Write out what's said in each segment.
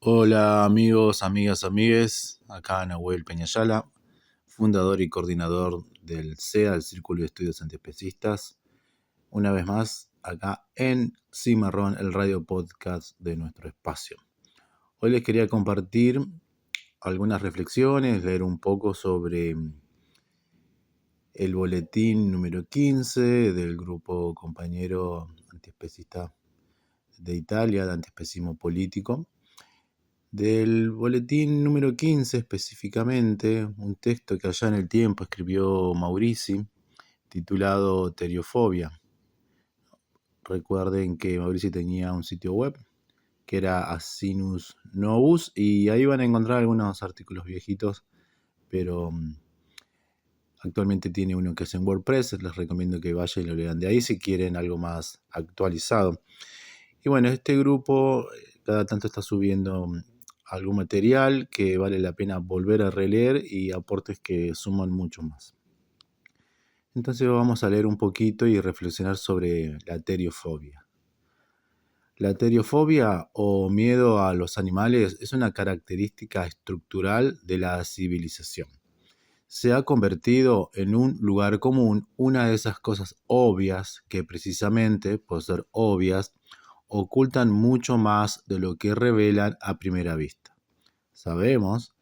Hola amigos, amigas, amigues, acá Nahuel Peñayala, fundador y coordinador del CEA, el Círculo de Estudios Antiespecistas. Una vez más, acá en Cimarrón, el radio podcast de nuestro espacio. Hoy les quería compartir algunas reflexiones, leer un poco sobre el boletín número 15 del grupo compañero antiespecista de Italia, de antiespecismo político. Del boletín número 15 específicamente, un texto que allá en el tiempo escribió Maurici, titulado Teriofobia. Recuerden que Maurici tenía un sitio web que era Asinus Novus y ahí van a encontrar algunos artículos viejitos, pero actualmente tiene uno que es en WordPress. Les recomiendo que vayan y lo lean de ahí si quieren algo más actualizado. Y bueno, este grupo cada tanto está subiendo algún material que vale la pena volver a releer y aportes que suman mucho más. Entonces vamos a leer un poquito y reflexionar sobre la teriofobia. La teriofobia o miedo a los animales es una característica estructural de la civilización. Se ha convertido en un lugar común, una de esas cosas obvias que precisamente por ser obvias ocultan mucho más de lo que revelan a primera vista. Sabemos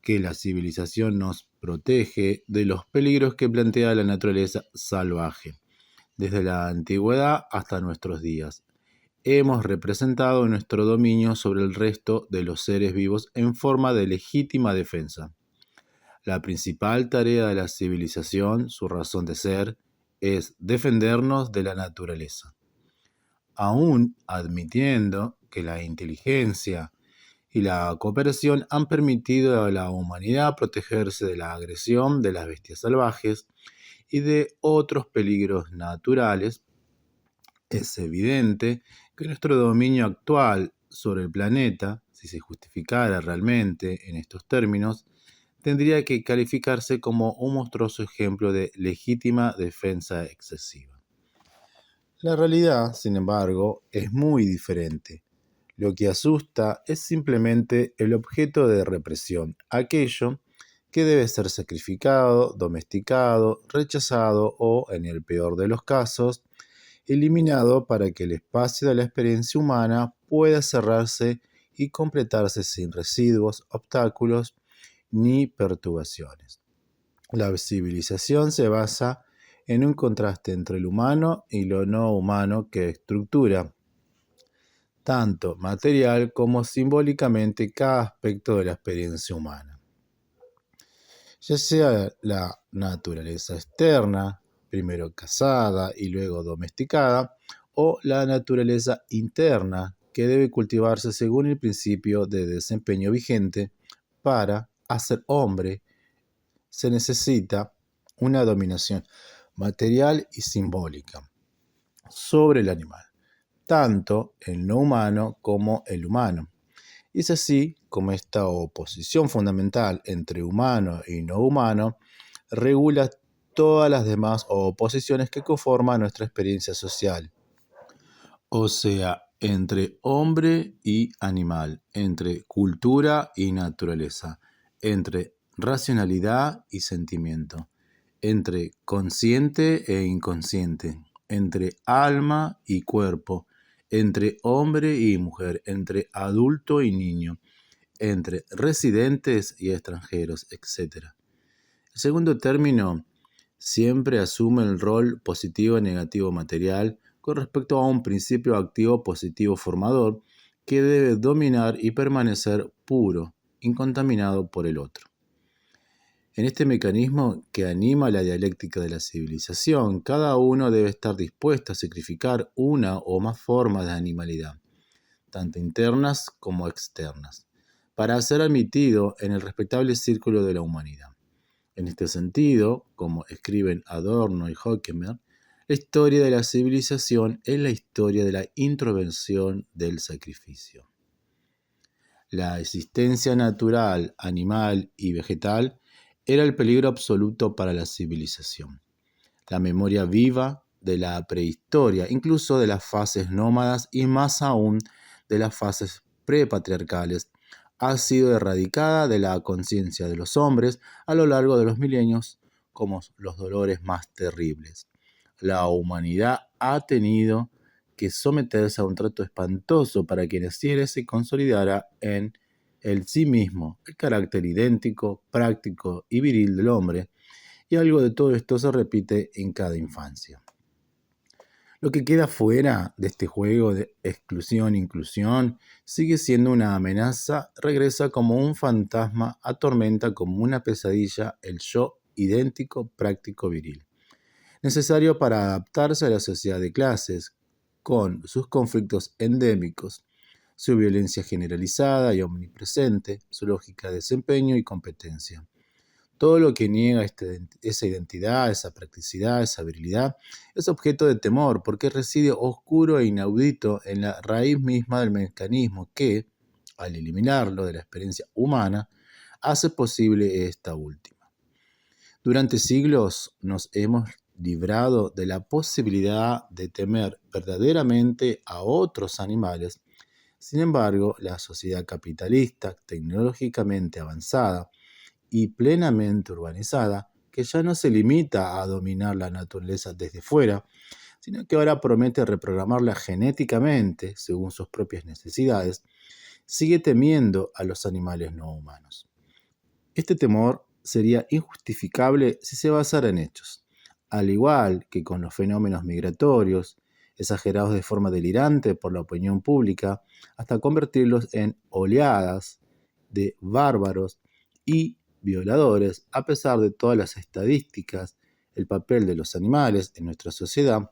que la civilización nos protege de los peligros que plantea la naturaleza salvaje. Desde la antigüedad hasta nuestros días, hemos representado nuestro dominio sobre el resto de los seres vivos en forma de legítima defensa. La principal tarea de la civilización, su razón de ser, es defendernos de la naturaleza. Aún admitiendo que la inteligencia y la cooperación han permitido a la humanidad protegerse de la agresión de las bestias salvajes y de otros peligros naturales, es evidente que nuestro dominio actual sobre el planeta, si se justificara realmente en estos términos, tendría que calificarse como un monstruoso ejemplo de legítima defensa excesiva. La realidad, sin embargo, es muy diferente. Lo que asusta es simplemente el objeto de represión, aquello que debe ser sacrificado, domesticado, rechazado o, en el peor de los casos, eliminado para que el espacio de la experiencia humana pueda cerrarse y completarse sin residuos, obstáculos ni perturbaciones. La civilización se basa en un contraste entre el humano y lo no humano que estructura tanto material como simbólicamente cada aspecto de la experiencia humana. Ya sea la naturaleza externa, primero cazada y luego domesticada, o la naturaleza interna, que debe cultivarse según el principio de desempeño vigente. Para hacer hombre se necesita una dominación material y simbólica sobre el animal, tanto el no humano como el humano. Y es así como esta oposición fundamental entre humano y no humano regula todas las demás oposiciones que conforman nuestra experiencia social. O sea, entre hombre y animal, entre cultura y naturaleza, entre racionalidad y sentimiento, entre consciente e inconsciente, entre alma y cuerpo, entre hombre y mujer, entre adulto y niño, entre residentes y extranjeros, etc. El segundo término siempre asume el rol positivo y negativo material con respecto a un principio activo positivo formador que debe dominar y permanecer puro, incontaminado por el otro. En este mecanismo que anima la dialéctica de la civilización, cada uno debe estar dispuesto a sacrificar una o más formas de animalidad, tanto internas como externas, para ser admitido en el respetable círculo de la humanidad. En este sentido, como escriben Adorno y Horkheimer, la historia de la civilización es la historia de la introversión del sacrificio. La existencia natural, animal y vegetal era el peligro absoluto para la civilización. La memoria viva de la prehistoria, incluso de las fases nómadas y más aún de las fases prepatriarcales, ha sido erradicada de la conciencia de los hombres a lo largo de los milenios como los dolores más terribles. La humanidad ha tenido que someterse a un trato espantoso para que naciera y se consolidara en el sí mismo, el carácter idéntico, práctico y viril del hombre, y algo de todo esto se repite en cada infancia. Lo que queda fuera de este juego de exclusión-inclusión sigue siendo una amenaza, regresa como un fantasma, atormenta como una pesadilla el yo idéntico, práctico, viril, necesario para adaptarse a la sociedad de clases, con sus conflictos endémicos, su violencia generalizada y omnipresente, su lógica de desempeño y competencia. Todo lo que niega esa identidad, esa practicidad, esa virilidad, es objeto de temor porque reside oscuro e inaudito en la raíz misma del mecanismo que, al eliminarlo de la experiencia humana, hace posible esta última. Durante siglos nos hemos librado de la posibilidad de temer verdaderamente a otros animales. Sin embargo, la sociedad capitalista, tecnológicamente avanzada, y plenamente urbanizada, que ya no se limita a dominar la naturaleza desde fuera, sino que ahora promete reprogramarla genéticamente según sus propias necesidades, sigue temiendo a los animales no humanos. Este temor sería injustificable si se basara en hechos, al igual que con los fenómenos migratorios, exagerados de forma delirante por la opinión pública, hasta convertirlos en oleadas de bárbaros y violadores. A pesar de todas las estadísticas, el papel de los animales en nuestra sociedad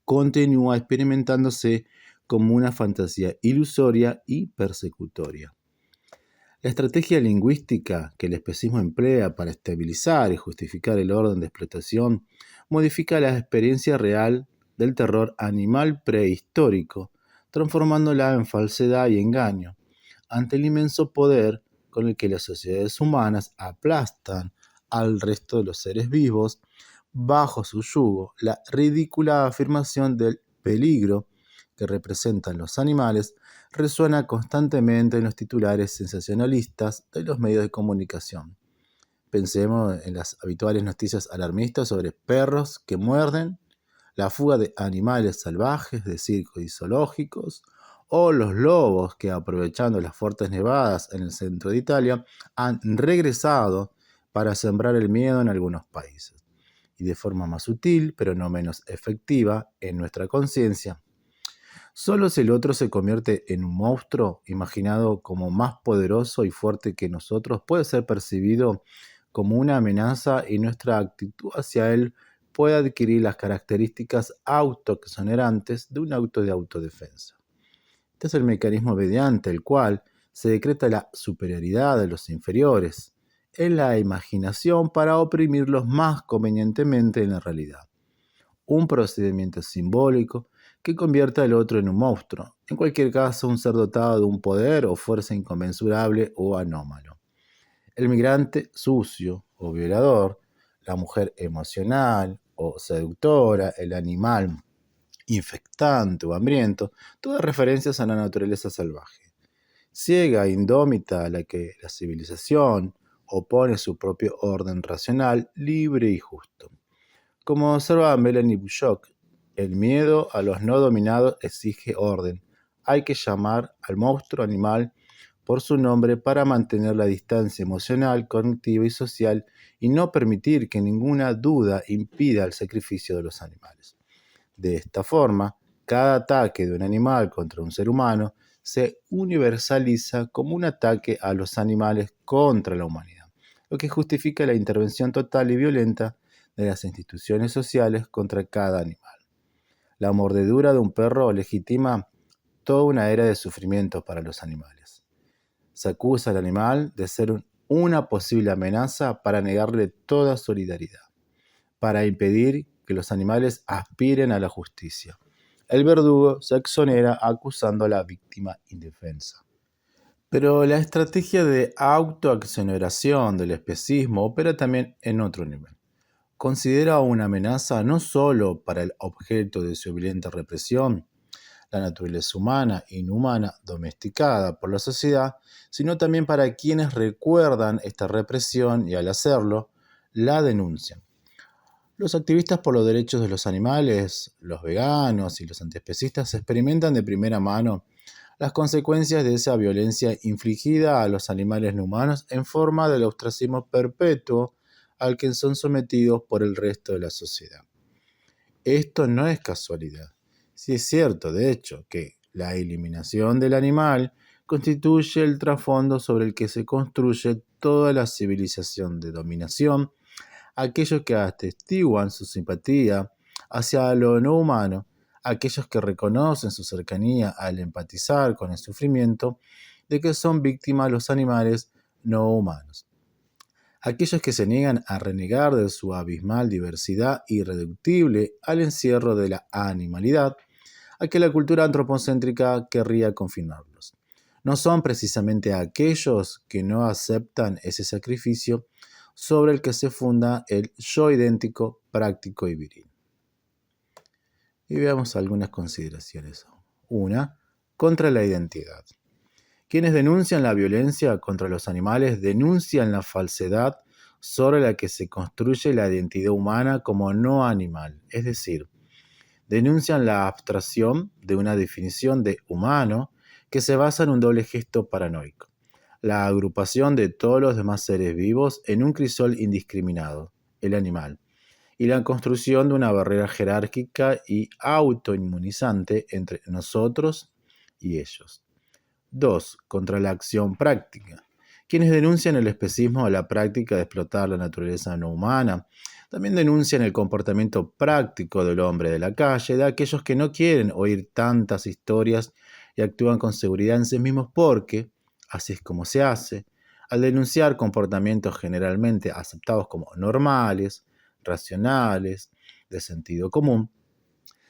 continúa experimentándose como una fantasía ilusoria y persecutoria. La estrategia lingüística que el especismo emplea para estabilizar y justificar el orden de explotación modifica la experiencia real del terror animal prehistórico, transformándola en falsedad y engaño, ante el inmenso poder con el que las sociedades humanas aplastan al resto de los seres vivos bajo su yugo. La ridícula afirmación del peligro que representan los animales resuena constantemente en los titulares sensacionalistas de los medios de comunicación. Pensemos en las habituales noticias alarmistas sobre perros que muerden, la fuga de animales salvajes de circos y zoológicos, o los lobos que, aprovechando las fuertes nevadas en el centro de Italia, han regresado para sembrar el miedo en algunos países, y de forma más sutil, pero no menos efectiva, en nuestra conciencia. Solo si el otro se convierte en un monstruo, imaginado como más poderoso y fuerte que nosotros, puede ser percibido como una amenaza y nuestra actitud hacia él puede adquirir las características autoexonerantes de un auto de autodefensa. Este es el mecanismo mediante el cual se decreta la superioridad de los inferiores en la imaginación para oprimirlos más convenientemente en la realidad. Un procedimiento simbólico que convierta al otro en un monstruo, en cualquier caso un ser dotado de un poder o fuerza inconmensurable o anómalo. El migrante sucio o violador, la mujer emocional o seductora, el animal infectante o hambriento, todas referencias a la naturaleza salvaje, ciega e indómita a la que la civilización opone su propio orden racional, libre y justo. Como observa Melanie Bouchoc, el miedo a los no dominados exige orden. Hay que llamar al monstruo animal por su nombre para mantener la distancia emocional, cognitiva y social y no permitir que ninguna duda impida el sacrificio de los animales. De esta forma, cada ataque de un animal contra un ser humano se universaliza como un ataque a los animales contra la humanidad, lo que justifica la intervención total y violenta de las instituciones sociales contra cada animal. La mordedura de un perro legitima toda una era de sufrimientos para los animales. Se acusa al animal de ser una posible amenaza para negarle toda solidaridad, para impedir que los animales aspiren a la justicia. El verdugo se exonera acusando a la víctima indefensa. Pero la estrategia de autoexoneración del especismo opera también en otro nivel. Considera una amenaza no solo para el objeto de su violenta represión, la naturaleza humana, inhumana, domesticada por la sociedad, sino también para quienes recuerdan esta represión y al hacerlo, la denuncian. Los activistas por los derechos de los animales, los veganos y los antiespecistas experimentan de primera mano las consecuencias de esa violencia infligida a los animales no humanos en forma del ostracismo perpetuo al que son sometidos por el resto de la sociedad. Esto no es casualidad. Sí es cierto, de hecho, que la eliminación del animal constituye el trasfondo sobre el que se construye toda la civilización de dominación. Aquellos que atestiguan su simpatía hacia lo no humano, aquellos que reconocen su cercanía al empatizar con el sufrimiento de que son víctimas los animales no humanos. Aquellos que se niegan a renegar de su abismal diversidad irreductible al encierro de la animalidad, a que la cultura antropocéntrica querría confinarlos. No son precisamente aquellos que no aceptan ese sacrificio sobre el que se funda el yo idéntico, práctico y viril. Y veamos algunas consideraciones. Una, contra la identidad. Quienes denuncian la violencia contra los animales denuncian la falsedad sobre la que se construye la identidad humana como no animal, es decir, denuncian la abstracción de una definición de humano que se basa en un doble gesto paranoico, la agrupación de todos los demás seres vivos en un crisol indiscriminado, el animal, y la construcción de una barrera jerárquica y autoinmunizante entre nosotros y ellos. 2. Contra la acción práctica. Quienes denuncian el especismo a la práctica de explotar la naturaleza no humana, también denuncian el comportamiento práctico del hombre de la calle, de aquellos que no quieren oír tantas historias y actúan con seguridad en sí mismos porque, así es como se hace, al denunciar comportamientos generalmente aceptados como normales, racionales, de sentido común,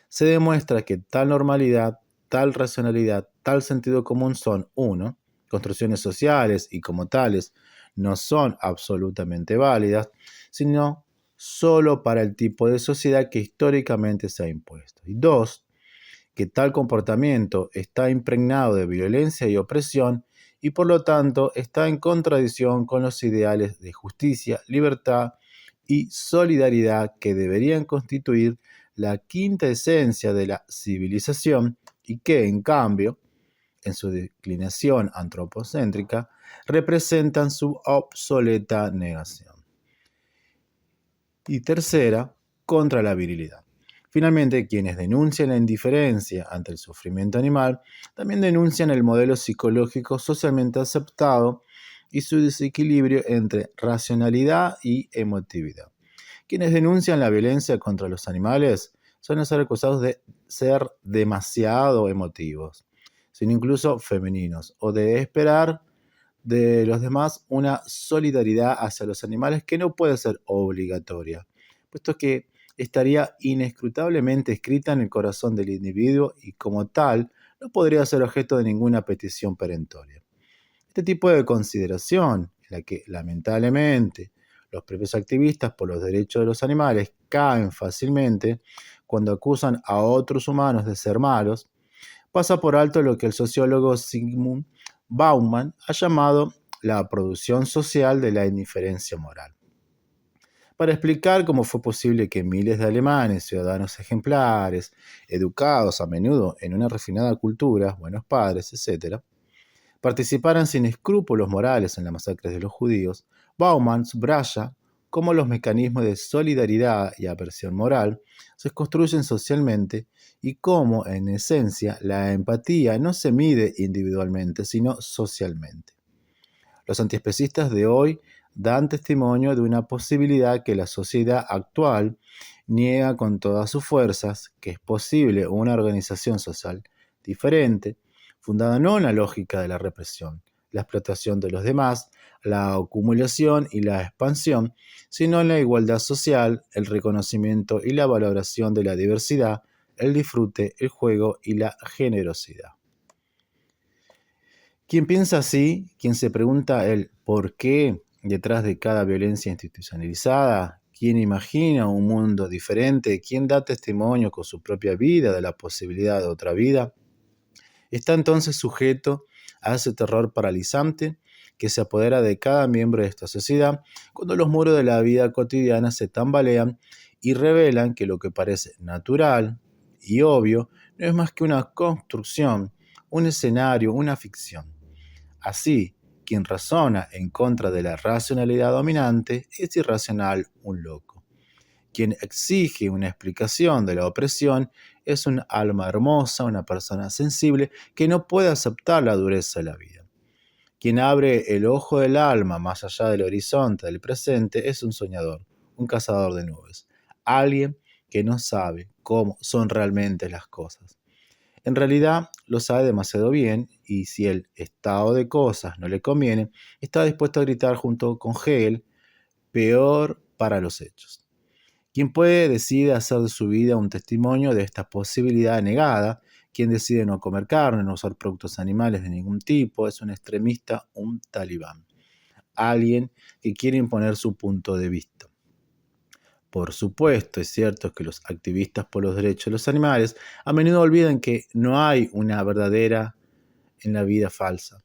se demuestra que tal normalidad, tal racionalidad, tal sentido común son, uno, construcciones sociales y como tales no son absolutamente válidas, sino solo para el tipo de sociedad que históricamente se ha impuesto. Y dos, que tal comportamiento está impregnado de violencia y opresión y por lo tanto está en contradicción con los ideales de justicia, libertad y solidaridad que deberían constituir la quinta esencia de la civilización y que, en cambio, en su declinación antropocéntrica, representan su obsoleta negación. Y tercera, contra la virilidad. Finalmente, quienes denuncian la indiferencia ante el sufrimiento animal, también denuncian el modelo psicológico socialmente aceptado y su desequilibrio entre racionalidad y emotividad. Quienes denuncian la violencia contra los animales suelen ser acusados de ser demasiado emotivos, sino incluso femeninos, o de esperar de los demás una solidaridad hacia los animales que no puede ser obligatoria, puesto que estaría inescrutablemente escrita en el corazón del individuo y como tal no podría ser objeto de ninguna petición perentoria. Este tipo de consideración, en la que lamentablemente los propios activistas por los derechos de los animales caen fácilmente cuando acusan a otros humanos de ser malos, pasa por alto lo que el sociólogo Zygmunt Bauman ha llamado la producción social de la indiferencia moral. Para explicar cómo fue posible que miles de alemanes, ciudadanos ejemplares, educados a menudo en una refinada cultura, buenos padres, etc., participaran sin escrúpulos morales en las masacres de los judíos, Bauman subraya cómo los mecanismos de solidaridad y aversión moral se construyen socialmente y cómo, en esencia, la empatía no se mide individualmente, sino socialmente. Los antiespecistas de hoy dan testimonio de una posibilidad que la sociedad actual niega con todas sus fuerzas, que es posible una organización social diferente, fundada no en la lógica de la represión, la explotación de los demás, la acumulación y la expansión, sino en la igualdad social, el reconocimiento y la valoración de la diversidad, el disfrute, el juego y la generosidad. Quien piensa así, quien se pregunta el por qué detrás de cada violencia institucionalizada, quien imagina un mundo diferente, quien da testimonio con su propia vida de la posibilidad de otra vida, Está entonces sujeto a ese terror paralizante que se apodera de cada miembro de esta sociedad cuando los muros de la vida cotidiana se tambalean y revelan que lo que parece natural y obvio no es más que una construcción, un escenario, una ficción. Así, quien razona en contra de la racionalidad dominante es irracional, un loco. Quien exige una explicación de la opresión es un alma hermosa, una persona sensible que no puede aceptar la dureza de la vida. Quien abre el ojo del alma más allá del horizonte del presente es un soñador, un cazador de nubes, alguien que no sabe cómo son realmente las cosas. En realidad lo sabe demasiado bien y si el estado de cosas no le conviene, está dispuesto a gritar junto con Hegel, peor para los hechos. Quien puede decide hacer de su vida un testimonio de esta posibilidad negada. Quien decide no comer carne, no usar productos animales de ningún tipo, es un extremista, un talibán. Alguien que quiere imponer su punto de vista. Por supuesto, es cierto que los activistas por los derechos de los animales a menudo olvidan que no hay una verdadera en la vida falsa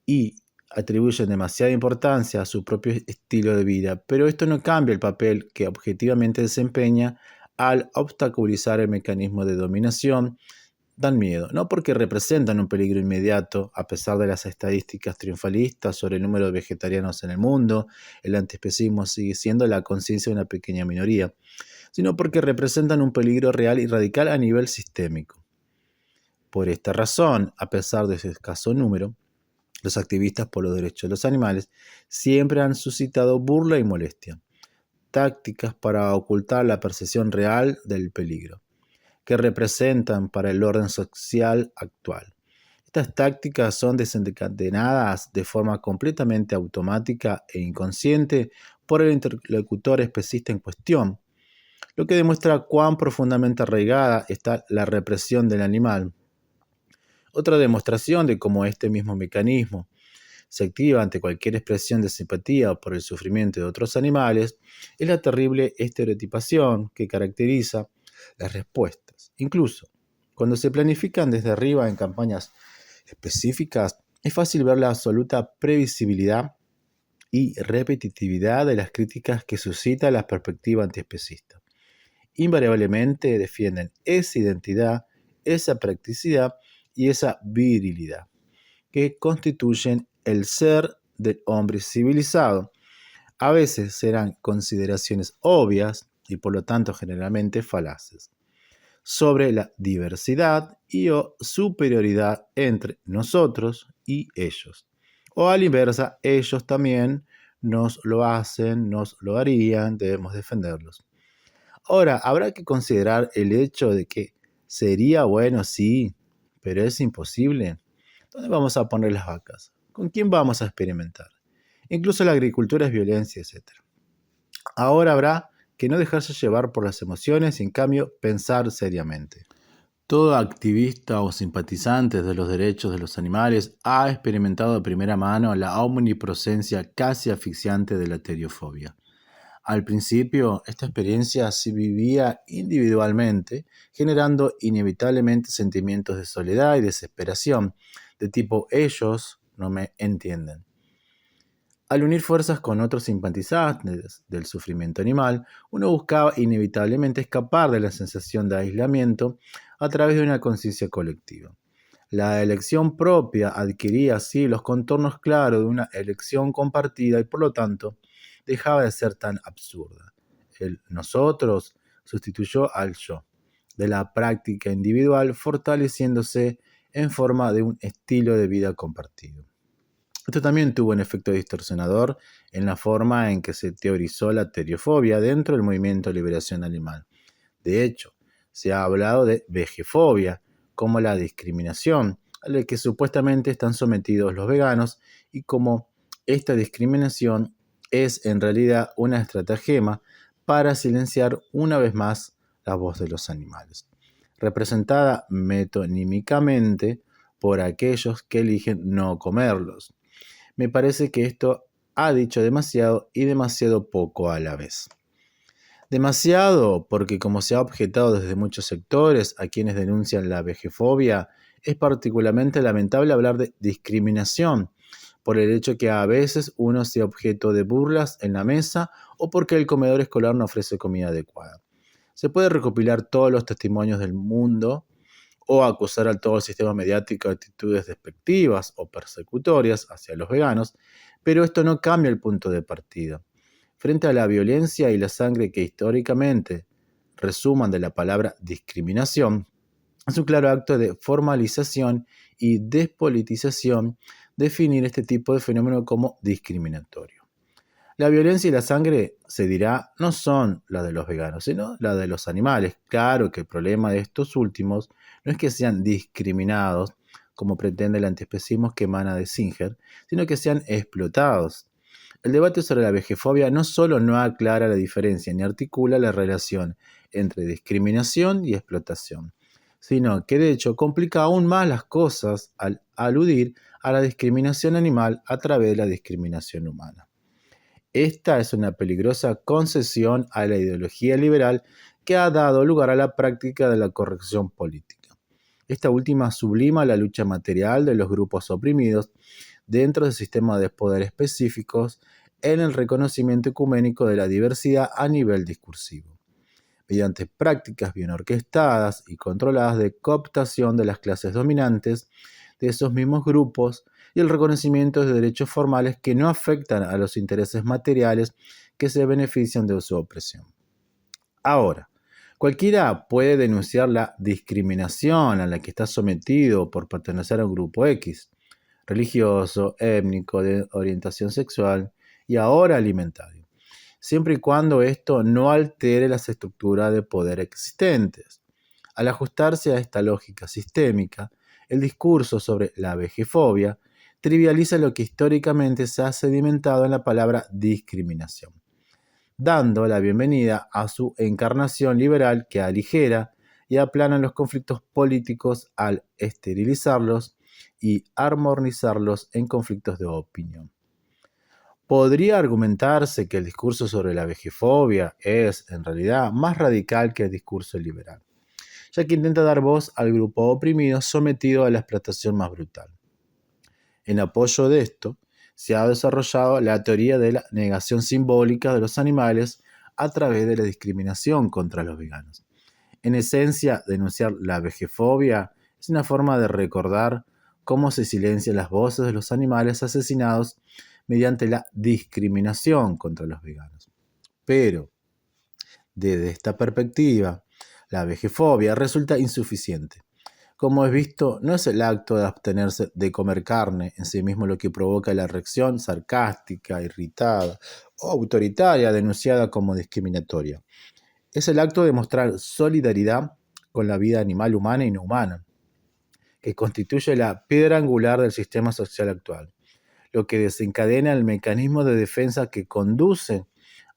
y atribuyen demasiada importancia a su propio estilo de vida, pero esto no cambia el papel que objetivamente desempeña al obstaculizar el mecanismo de dominación. Dan miedo, no porque representan un peligro inmediato, a pesar de las estadísticas triunfalistas sobre el número de vegetarianos en el mundo, el antiespecismo sigue siendo la conciencia de una pequeña minoría, sino porque representan un peligro real y radical a nivel sistémico. Por esta razón, a pesar de su escaso número, los activistas por los derechos de los animales siempre han suscitado burla y molestia, tácticas para ocultar la percepción real del peligro que representan para el orden social actual. Estas tácticas son desencadenadas de forma completamente automática e inconsciente por el interlocutor especista en cuestión, lo que demuestra cuán profundamente arraigada está la represión del animal. Otra demostración de cómo este mismo mecanismo se activa ante cualquier expresión de simpatía por el sufrimiento de otros animales es la terrible estereotipación que caracteriza las respuestas. Incluso cuando se planifican desde arriba en campañas específicas, es fácil ver la absoluta previsibilidad y repetitividad de las críticas que suscita la perspectiva antiespecista. Invariablemente defienden esa identidad, esa practicidad y esa virilidad que constituyen el ser del hombre civilizado. A veces serán consideraciones obvias y por lo tanto generalmente falaces sobre la diversidad y o superioridad entre nosotros y ellos. O a la inversa, ellos también nos lo hacen, nos lo harían, debemos defenderlos. Ahora, habrá que considerar el hecho de que sería bueno, sí, pero es imposible. ¿Dónde vamos a poner las vacas? ¿Con quién vamos a experimentar? Incluso la agricultura es violencia, etc. Ahora habrá que no dejarse llevar por las emociones y en cambio pensar seriamente. Todo activista o simpatizante de los derechos de los animales ha experimentado de primera mano la omnipresencia casi asfixiante de la teriofobia. Al principio, esta experiencia se vivía individualmente, generando inevitablemente sentimientos de soledad y desesperación, de tipo ellos no me entienden. Al unir fuerzas con otros simpatizantes del sufrimiento animal, uno buscaba inevitablemente escapar de la sensación de aislamiento a través de una conciencia colectiva. La elección propia adquiría así los contornos claros de una elección compartida y por lo tanto dejaba de ser tan absurda. El nosotros sustituyó al yo, de la práctica individual fortaleciéndose en forma de un estilo de vida compartido. Esto también tuvo un efecto distorsionador en la forma en que se teorizó la teriofobia dentro del movimiento de liberación animal. De hecho, se ha hablado de vegefobia como la discriminación a la que supuestamente están sometidos los veganos y como esta discriminación es en realidad una estratagema para silenciar una vez más la voz de los animales, representada metonímicamente por aquellos que eligen no comerlos. Me parece que esto ha dicho demasiado y demasiado poco a la vez. Demasiado, porque como se ha objetado desde muchos sectores a quienes denuncian la vejefobia, es particularmente lamentable hablar de discriminación por el hecho que a veces uno sea objeto de burlas en la mesa o porque el comedor escolar no ofrece comida adecuada. Se puede recopilar todos los testimonios del mundo o acusar a todo el sistema mediático de actitudes despectivas o persecutorias hacia los veganos, pero esto no cambia el punto de partida. Frente a la violencia y la sangre que históricamente resuman de la palabra discriminación, es un claro acto de formalización y despolitización definir este tipo de fenómeno como discriminatorio. La violencia y la sangre, se dirá, no son la de los veganos, sino la de los animales. Claro que el problema de estos últimos no es que sean discriminados, como pretende el antiespecismo que emana de Singer, sino que sean explotados. El debate sobre la vejefobia no solo no aclara la diferencia ni articula la relación entre discriminación y explotación, sino que de hecho complica aún más las cosas al aludir a la discriminación animal a través de la discriminación humana. Esta es una peligrosa concesión a la ideología liberal que ha dado lugar a la práctica de la corrección política. Esta última sublima la lucha material de los grupos oprimidos dentro del sistema de poder específicos en el reconocimiento ecuménico de la diversidad a nivel discursivo, mediante prácticas bien orquestadas y controladas de cooptación de las clases dominantes de esos mismos grupos y el reconocimiento de derechos formales que no afectan a los intereses materiales que se benefician de su opresión. Ahora, cualquiera puede denunciar la discriminación a la que está sometido por pertenecer a un grupo X, religioso, étnico, de orientación sexual y ahora alimentario, siempre y cuando esto no altere las estructuras de poder existentes. Al ajustarse a esta lógica sistémica, el discurso sobre la vejefobia trivializa lo que históricamente se ha sedimentado en la palabra discriminación, dando la bienvenida a su encarnación liberal que aligera y aplana los conflictos políticos al esterilizarlos y armonizarlos en conflictos de opinión. Podría argumentarse que el discurso sobre la vejefobia es, en realidad, más radical que el discurso liberal, ya que intenta dar voz al grupo oprimido sometido a la explotación más brutal. En apoyo de esto, se ha desarrollado la teoría de la negación simbólica de los animales a través de la discriminación contra los veganos. En esencia, denunciar la vejefobia es una forma de recordar cómo se silencian las voces de los animales asesinados mediante la discriminación contra los veganos. Pero, desde esta perspectiva, la vejefobia resulta insuficiente. Como es visto, no es el acto de abstenerse de comer carne en sí mismo lo que provoca la reacción sarcástica, irritada o autoritaria denunciada como discriminatoria. Es el acto de mostrar solidaridad con la vida animal humana y no humana, que constituye la piedra angular del sistema social actual, lo que desencadena el mecanismo de defensa que conduce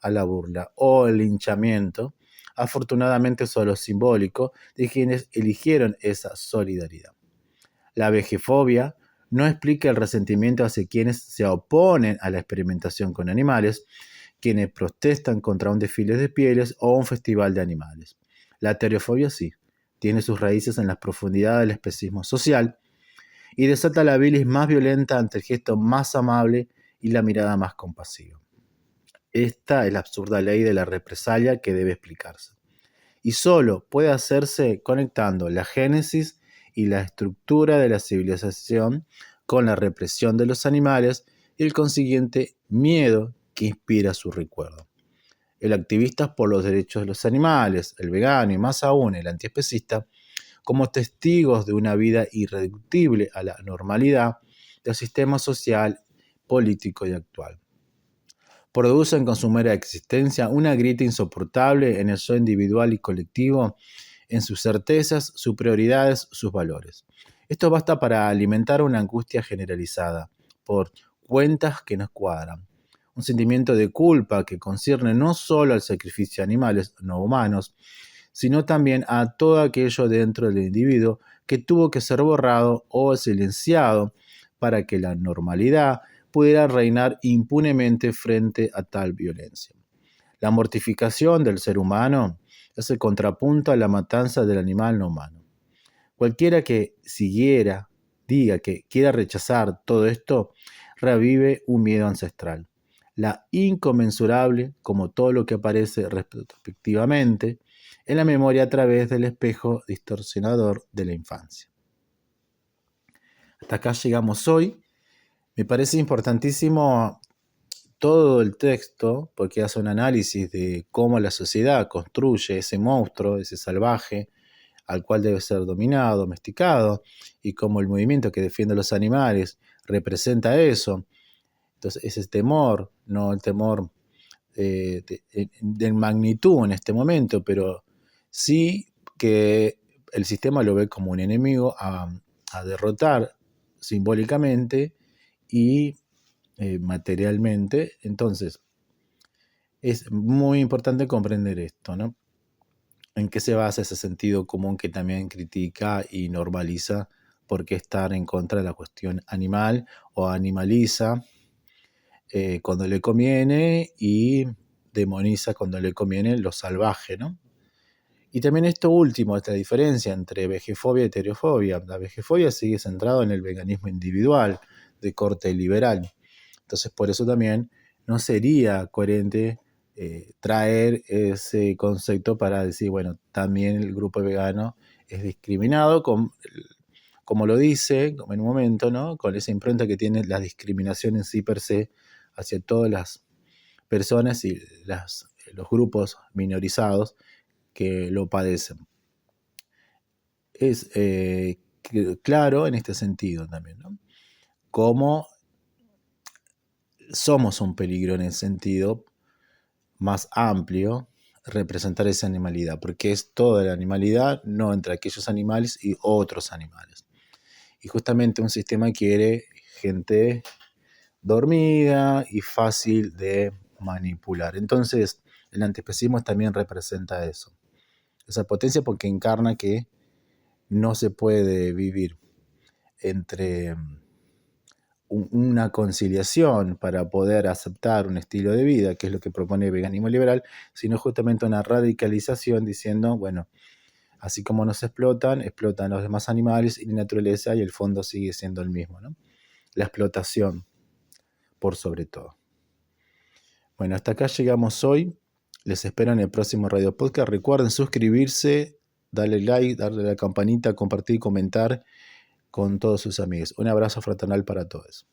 a la burla o el linchamiento, afortunadamente solo simbólico, de quienes eligieron esa solidaridad. La vejefobia no explica el resentimiento hacia quienes se oponen a la experimentación con animales, quienes protestan contra un desfile de pieles o un festival de animales. La teorofobia sí, tiene sus raíces en las profundidades del especismo social y desata la bilis más violenta ante el gesto más amable y la mirada más compasiva. Esta es la absurda ley de la represalia que debe explicarse. Y solo puede hacerse conectando la génesis y la estructura de la civilización con la represión de los animales y el consiguiente miedo que inspira su recuerdo. El activista por los derechos de los animales, el vegano y más aún el antiespecista, como testigos de una vida irreductible a la normalidad del sistema social, político y actual. Producen con su mera existencia una grieta insoportable en el yo individual y colectivo, en sus certezas, sus prioridades, sus valores. Esto basta para alimentar una angustia generalizada por cuentas que no cuadran, un sentimiento de culpa que concierne no solo al sacrificio de animales no humanos, sino también a todo aquello dentro del individuo que tuvo que ser borrado o silenciado para que la normalidad pudiera reinar impunemente frente a tal violencia. La mortificación del ser humano es el contrapunto a la matanza del animal no humano. Cualquiera que diga que quiera rechazar todo esto, revive un miedo ancestral. La inconmensurable, como todo lo que aparece retrospectivamente, en la memoria a través del espejo distorsionador de la infancia. Hasta acá llegamos hoy. Me parece importantísimo todo el texto porque hace un análisis de cómo la sociedad construye ese monstruo, ese salvaje, al cual debe ser dominado, domesticado, y cómo el movimiento que defiende a los animales representa eso. Entonces, ese temor, no el temor de magnitud en este momento, pero sí que el sistema lo ve como un enemigo a derrotar simbólicamente y materialmente. Entonces, es muy importante comprender esto, ¿no? ¿En qué se basa ese sentido común que también critica y normaliza por qué estar en contra de la cuestión animal o animaliza cuando le conviene y demoniza cuando le conviene lo salvaje, ¿no? Y también esto último, esta diferencia entre vegefobia y heterofobia. La vegefobia sigue centrada en el veganismo individual de corte liberal. Entonces, por eso también no sería coherente traer ese concepto para decir, bueno, también el grupo vegano es discriminado, como lo dice en un momento, ¿no? Con esa impronta que tiene la discriminación en sí per se hacia todas las personas y los grupos minorizados que lo padecen. Es claro en este sentido también, ¿no? Cómo somos un peligro en el sentido más amplio representar esa animalidad, porque es toda la animalidad, no entre aquellos animales y otros animales. Y justamente un sistema quiere gente dormida y fácil de manipular. Entonces, el antiespecismo también representa eso. Esa potencia porque encarna que no se puede vivir entre una conciliación para poder aceptar un estilo de vida, que es lo que propone el veganismo liberal, sino justamente una radicalización diciendo, bueno, así como nos explotan los demás animales y la naturaleza y el fondo sigue siendo el mismo, ¿no? La explotación por sobre todo. Bueno, hasta acá llegamos hoy. Les espero en el próximo Radio Podcast. Recuerden suscribirse, darle like, darle a la campanita, compartir y comentar con todos sus amigos. Un abrazo fraternal para todos.